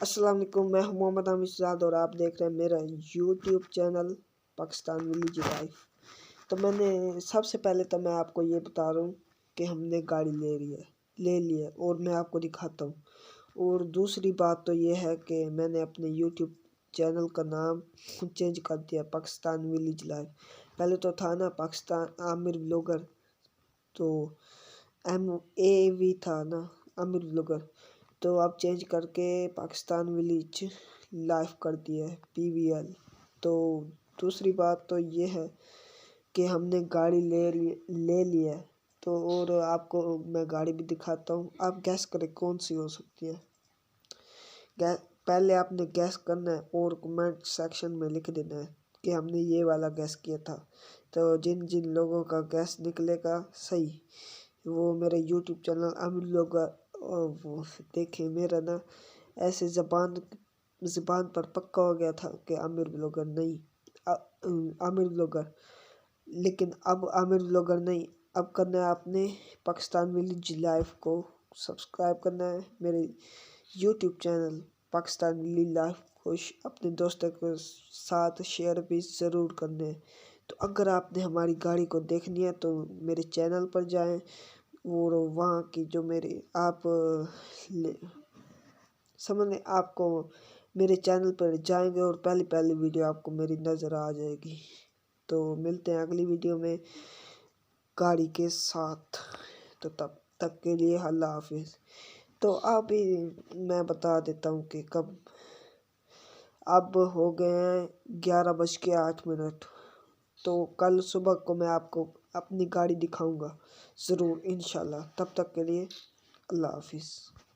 अस्सलाम वालेकुम, मैं हूं मोहम्मद अमीज़ाद और आप देख रहे हैं मेरा YouTube channel Pakistan village life. तो सबसे पहले तो मैं आपको ये बता रहा हूँ कि हमने गाड़ी ले ली है और मैं आपको दिखाता हूँ। और दूसरी बात तो ये है कि मैंने अपने यूट्यूब चैनल का नाम चेंज कर दिया पाकिस्तान विलेज लाइफ। पहले तो था ना पाकिस्तान आमिर व्लॉगर, तो MAV था ना आमिर व्लॉगर, तो अब चेंज करके पाकिस्तान विलेज लाइफ कर दिया है PVL। तो दूसरी बात तो ये है कि हमने गाड़ी ले ली है। तो और आपको मैं गाड़ी भी दिखाता हूँ, आप गैस करें कौन सी हो सकती है। पहले आपने गैस करना है और कमेंट सेक्शन में लिख देना है कि हमने ये वाला गैस किया था। तो जिन जिन लोगों का गैस निकलेगा सही, वो मेरे यूट्यूब चैनल आमिर व्लॉगर वो देखें। मेरा ना ऐसे ज़बान पर पक्का हो गया था कि आमिर व्लॉगर नहीं, आमिर व्लॉगर, लेकिन अब आमिर व्लॉगर नहीं, अब करना है आपने पाकिस्तान विलेज लाइफ को सब्सक्राइब करना है। मेरे YouTube channel Pakistan village life को अपने दोस्तों के साथ शेयर भी ज़रूर करने हैं। तो अगर आपने हमारी गाड़ी को देखनी है तो मेरे चैनल पर जाएं और वहाँ की जो मेरे आप समझ लें, आपको मेरे चैनल पर जाएंगे और पहली वीडियो आपको मेरी नज़र आ जाएगी। तो मिलते हैं अगली वीडियो में गाड़ी के साथ, तो तब तक के लिए अल्लाह हाफिज़। तो अभी मैं बता देता हूँ कि कब अब हो गए हैं 11:08। तो कल सुबह को मैं आपको अपनी गाड़ी दिखाऊंगा ज़रूर इंशाल्लाह। तब तक के लिए अल्लाह हाफिज़।